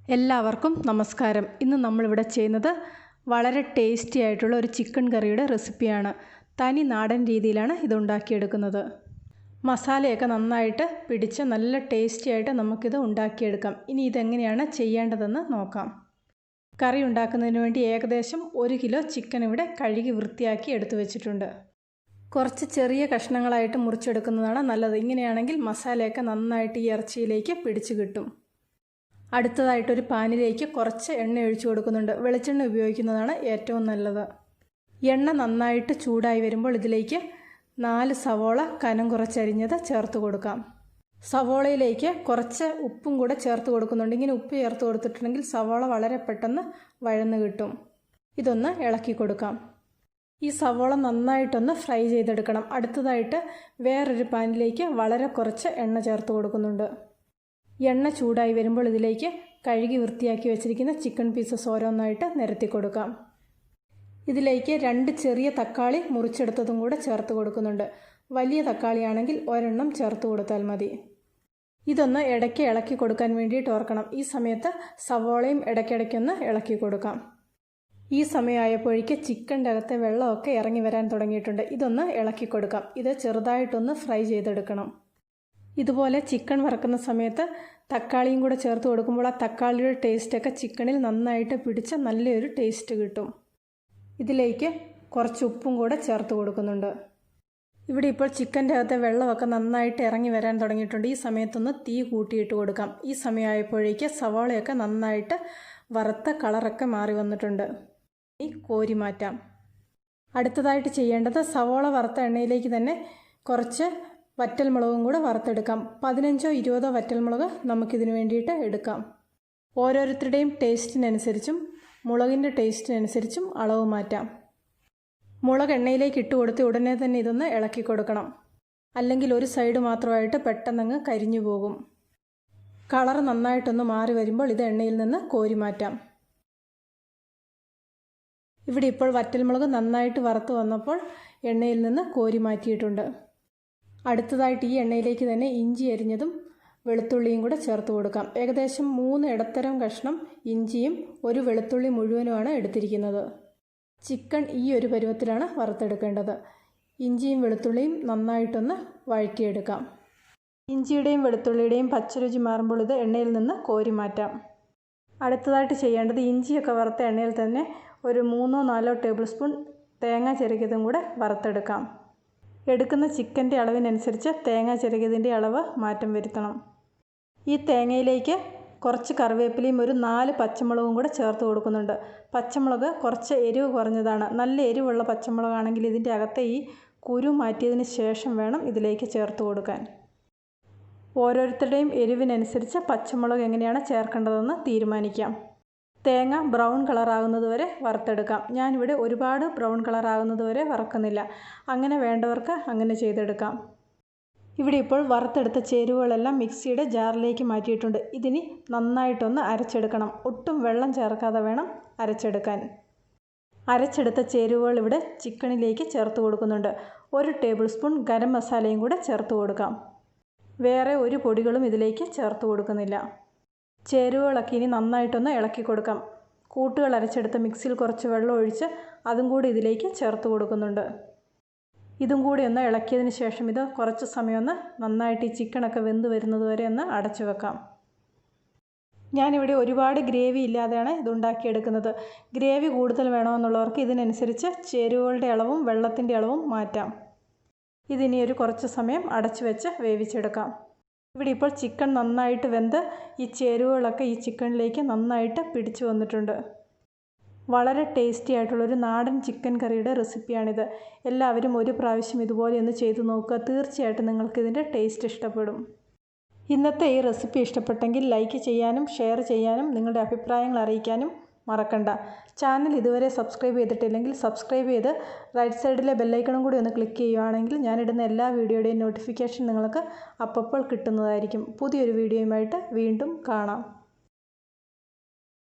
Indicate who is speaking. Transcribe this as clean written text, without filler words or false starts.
Speaker 1: എല്ലാവർക്കും നമസ്കാരം. ഇന്ന് നമ്മളിവിടെ ചെയ്യുന്നത് വളരെ ടേസ്റ്റി ആയിട്ടുള്ള ഒരു ചിക്കൻ കറിയുടെ റെസിപ്പിയാണ്. തനി നാടൻ രീതിയിലാണ് ഇത് ഉണ്ടാക്കിയെടുക്കുന്നത്. മസാലയൊക്കെ നന്നായിട്ട് പിടിച്ച് നല്ല ടേസ്റ്റി ആയിട്ട് നമുക്കിത് ഉണ്ടാക്കിയെടുക്കാം. ഇനി ഇതെങ്ങനെയാണ് ചെയ്യേണ്ടതെന്ന് നോക്കാം. കറി ഉണ്ടാക്കുന്നതിന് വേണ്ടി ഏകദേശം 1 കിലോ ചിക്കൻ ഇവിടെ കഴുകി വൃത്തിയാക്കി എടുത്തു വെച്ചിട്ടുണ്ട്. കുറച്ച് ചെറിയ കഷ്ണങ്ങളായിട്ട് മുറിച്ചെടുക്കുന്നതാണ് നല്ലത്. ഇങ്ങനെയാണെങ്കിൽ മസാലയൊക്കെ നന്നായിട്ട് ഈ ഇറച്ചിയിലേക്ക് പിടിച്ച് കിട്ടും. അടുത്തതായിട്ടൊരു പാനിലേക്ക് കുറച്ച് എണ്ണ ഒഴിച്ചു കൊടുക്കുന്നുണ്ട്. വെളിച്ചെണ്ണ ഉപയോഗിക്കുന്നതാണ് ഏറ്റവും നല്ലത്. എണ്ണ നന്നായിട്ട് ചൂടായി വരുമ്പോൾ ഇതിലേക്ക് 4 സവോള കനം കുറച്ചരിഞ്ഞത് ചേർത്ത് കൊടുക്കാം. സവോളയിലേക്ക് കുറച്ച് ഉപ്പും കൂടെ ചേർത്ത് കൊടുക്കുന്നുണ്ട്. ഇങ്ങനെ ഉപ്പ് ചേർത്ത് കൊടുത്തിട്ടുണ്ടെങ്കിൽ സവോള വളരെ പെട്ടെന്ന് വഴന്ന് കിട്ടും. ഇതൊന്ന് ഇളക്കി കൊടുക്കാം. ഈ സവോള നന്നായിട്ടൊന്ന് ഫ്രൈ ചെയ്തെടുക്കണം. അടുത്തതായിട്ട് വേറൊരു പാനിലേക്ക് വളരെ കുറച്ച് എണ്ണ ചേർത്ത് കൊടുക്കുന്നുണ്ട്. എണ്ണ ചൂടായി വരുമ്പോൾ ഇതിലേക്ക് കഴുകി വൃത്തിയാക്കി വെച്ചിരിക്കുന്ന ചിക്കൻ പീസസ് ഓരോന്നായിട്ട് നിരത്തി കൊടുക്കാം. ഇതിലേക്ക് 2 ചെറിയ തക്കാളി മുറിച്ചെടുത്തതും കൂടെ ചേർത്ത് കൊടുക്കുന്നുണ്ട്. വലിയ തക്കാളിയാണെങ്കിൽ ഒരെണ്ണം ചേർത്ത് കൊടുത്താൽ മതി. ഇതൊന്ന് ഇടയ്ക്ക് ഇളക്കി കൊടുക്കാൻ വേണ്ടിയിട്ട് ഓർക്കണം. ഈ സമയത്ത് സവോളയും ഇടയ്ക്കിടയ്ക്കൊന്ന് ഇളക്കി കൊടുക്കാം. ഈ സമയമായപ്പോഴേക്ക് ചിക്കൻ്റെ അകത്തെ വെള്ളമൊക്കെ ഇറങ്ങി വരാൻ തുടങ്ങിയിട്ടുണ്ട്. ഇതൊന്ന് ഇളക്കി കൊടുക്കാം. ഇത് ചെറുതായിട്ടൊന്ന് ഫ്രൈ ചെയ്തെടുക്കണം. ഇതുപോലെ ചിക്കൻ വറക്കുന്ന സമയത്ത് തക്കാളിയും കൂടെ ചേർത്ത് കൊടുക്കുമ്പോൾ ആ തക്കാളിയുടെ ടേസ്റ്റൊക്കെ ചിക്കനിൽ നന്നായിട്ട് പിടിച്ച് നല്ലൊരു ടേസ്റ്റ് കിട്ടും. ഇതിലേക്ക് കുറച്ച് ഉപ്പും കൂടെ ചേർത്ത് കൊടുക്കുന്നുണ്ട്. ഇവിടെ ഇപ്പോൾ ചിക്കൻ്റെ അകത്തെ വെള്ളമൊക്കെ നന്നായിട്ട് ഇറങ്ങി വരാൻ തുടങ്ങിയിട്ടുണ്ട്. ഈ സമയത്തൊന്ന് തീ കൂട്ടിയിട്ട് കൊടുക്കാം. ഈ സമയമായപ്പോഴേക്ക് സവാളയൊക്കെ നന്നായിട്ട് വറുത്ത കളറൊക്കെ മാറി വന്നിട്ടുണ്ട്. ഈ കോരി മാറ്റാം. അടുത്തതായിട്ട് ചെയ്യേണ്ടത് സവാള വറുത്ത എണ്ണയിലേക്ക് തന്നെ കുറച്ച് വറ്റൽമുളകും കൂടെ വറുത്തെടുക്കാം. 15-20 വറ്റൽമുളക് നമുക്കിതിന് വേണ്ടിയിട്ട് എടുക്കാം. ഓരോരുത്തരുടെയും ടേസ്റ്റിനനുസരിച്ചും മുളകിൻ്റെ ടേസ്റ്റിനനുസരിച്ചും അളവ് മാറ്റാം. മുളക് എണ്ണയിലേക്ക് ഇട്ട് കൊടുത്ത് ഉടനെ തന്നെ ഇതൊന്ന് ഇളക്കി കൊടുക്കണം. അല്ലെങ്കിൽ ഒരു സൈഡ് മാത്രമായിട്ട് പെട്ടെന്നങ്ങ് കരിഞ്ഞു പോകും. കളർ നന്നായിട്ടൊന്ന് മാറി വരുമ്പോൾ ഇത് എണ്ണയിൽ നിന്ന് കോരി മാറ്റാം. ഇവിടെ ഇപ്പോൾ വറ്റൽമുളക് നന്നായിട്ട് വറുത്ത് വന്നപ്പോൾ എണ്ണയിൽ നിന്ന് കോരി മാറ്റിയിട്ടുണ്ട്. അടുത്തതായിട്ട് ഈ എണ്ണയിലേക്ക് തന്നെ ഇഞ്ചി അരിഞ്ഞതും വെളുത്തുള്ളിയും കൂടെ ചേർത്ത് കൊടുക്കാം. ഏകദേശം 3 ഇടത്തരം കഷ്ണം ഇഞ്ചിയും 1 വെളുത്തുള്ളി മുഴുവനുമാണ് എടുത്തിരിക്കുന്നത്. ചിക്കൻ ഈ ഒരു പരുവത്തിലാണ് വറുത്തെടുക്കേണ്ടത്. ഇഞ്ചിയും വെളുത്തുള്ളിയും നന്നായിട്ടൊന്ന് വഴറ്റിയെടുക്കാം. ഇഞ്ചിയുടെയും വെളുത്തുള്ളിയുടെയും പച്ചരുചി മാറുമ്പോൾ ഇത് എണ്ണയിൽ നിന്ന് കോരി മാറ്റാം. അടുത്തതായിട്ട് ചെയ്യേണ്ടത് ഇഞ്ചിയൊക്കെ വറുത്ത എണ്ണയിൽ തന്നെ ഒരു 3-4 ടേബിൾ സ്പൂൺ തേങ്ങ ചിരകിയതും കൂടെ വറുത്തെടുക്കാം. എടുക്കുന്ന ചിക്കൻ്റെ അളവിനനുസരിച്ച് തേങ്ങ ചിരകിയതിൻ്റെ അളവ് മാറ്റം വരുത്തണം. ഈ തേങ്ങയിലേക്ക് കുറച്ച് കറിവേപ്പിലയും ഒരു 4 പച്ചമുളകും കൂടെ ചേർത്ത് കൊടുക്കുന്നുണ്ട്. പച്ചമുളക് കുറച്ച് എരിവ് കുറഞ്ഞതാണ്. നല്ല എരിവുള്ള പച്ചമുളകാണെങ്കിൽ ഇതിൻ്റെ അകത്തെ ഈ കുരു മാറ്റിയതിന് ശേഷം വേണം ഇതിലേക്ക് ചേർത്ത് കൊടുക്കാൻ. ഓരോരുത്തരുടെയും എരിവിനനുസരിച്ച് പച്ചമുളക് എങ്ങനെയാണ് ചേർക്കേണ്ടതെന്ന് തീരുമാനിക്കാം. തേങ്ങ ബ്രൗൺ കളറാകുന്നത് വരെ വറുത്തെടുക്കാം. ഞാനിവിടെ ഒരുപാട് ബ്രൗൺ കളറാകുന്നത് വരെ വറക്കുന്നില്ല. അങ്ങനെ വേണ്ടവർക്ക് അങ്ങനെ ചെയ്തെടുക്കാം. ഇവിടെ ഇപ്പോൾ വറുത്തെടുത്ത ചേരുവകളെല്ലാം മിക്സിയുടെ ജാറിലേക്ക് മാറ്റിയിട്ടുണ്ട്. ഇതിനി നന്നായിട്ടൊന്ന് അരച്ചെടുക്കണം. ഒട്ടും വെള്ളം ചേർക്കാതെ വേണം അരച്ചെടുക്കാൻ. അരച്ചെടുത്ത ചേരുവകൾ ഇവിടെ ചിക്കനിലേക്ക് ചേർത്ത് കൊടുക്കുന്നുണ്ട്. 1 ടേബിൾ സ്പൂൺ ഗരം മസാലയും കൂടെ ചേർത്ത് കൊടുക്കാം. വേറെ ഒരു പൊടികളും ഇതിലേക്ക് ചേർത്ത് കൊടുക്കുന്നില്ല. ചേരുവകളൊക്കെ ഇനി നന്നായിട്ടൊന്ന് ഇളക്കി കൊടുക്കാം. കൂട്ടുകൾ അരച്ചെടുത്ത മിക്സിയിൽ കുറച്ച് വെള്ളം ഒഴിച്ച് അതും കൂടി ഇതിലേക്ക് ചേർത്ത് കൊടുക്കുന്നുണ്ട്. ഇതും കൂടി ഒന്ന് ഇളക്കിയതിന് ശേഷം ഇത് കുറച്ച് സമയമൊന്ന് നന്നായിട്ട് ഈ ചിക്കനൊക്കെ വെന്ത് വരുന്നത് വരെ ഒന്ന് അടച്ചു വെക്കാം. ഞാനിവിടെ ഒരുപാട് ഗ്രേവി ഇല്ലാതെയാണ് ഇതുണ്ടാക്കിയെടുക്കുന്നത്. ഗ്രേവി കൂടുതൽ വേണമെന്നുള്ളവർക്ക് ഇതിനനുസരിച്ച് ചേരുവകളുടെ അളവും വെള്ളത്തിൻ്റെ അളവും മാറ്റാം. ഇതിനി ഒരു കുറച്ച് സമയം അടച്ചു വെച്ച് വേവിച്ചെടുക്കാം. ഇവിടെ ഇപ്പോൾ ചിക്കൻ നന്നായിട്ട് വെന്ത് ഈ ചേരുവകളൊക്കെ ഈ ചിക്കനിലേക്ക് നന്നായിട്ട് പിടിച്ചു വന്നിട്ടുണ്ട്. വളരെ ടേസ്റ്റി ആയിട്ടുള്ളൊരു നാടൻ ചിക്കൻ കറിയുടെ റെസിപ്പിയാണിത്. എല്ലാവരും ഒരു പ്രാവശ്യം ഇതുപോലെ ഒന്ന് ചെയ്തു നോക്കുക. തീർച്ചയായിട്ടും നിങ്ങൾക്കിതിൻ്റെ ടേസ്റ്റ് ഇഷ്ടപ്പെടും. ഇന്നത്തെ ഈ റെസിപ്പി ഇഷ്ടപ്പെട്ടെങ്കിൽ ലൈക്ക് ചെയ്യാനും ഷെയർ ചെയ്യാനും നിങ്ങളുടെ അഭിപ്രായങ്ങൾ അറിയിക്കാനും മറക്കണ്ട. ചാനൽ ഇതുവരെ സബ്സ്ക്രൈബ് ചെയ്തിട്ടില്ലെങ്കിൽ സബ്സ്ക്രൈബ് ചെയ്ത് റൈറ്റ് സൈഡിലെ ബെല്ലൈക്കണും കൂടി ഒന്ന് ക്ലിക്ക് ചെയ്യുകയാണെങ്കിൽ ഞാനിടുന്ന എല്ലാ വീഡിയോയുടെയും നോട്ടിഫിക്കേഷൻ നിങ്ങൾക്ക് അപ്പോൾ കിട്ടുന്നതായിരിക്കും. പുതിയൊരു വീഡിയോയുമായിട്ട് വീണ്ടും കാണാം.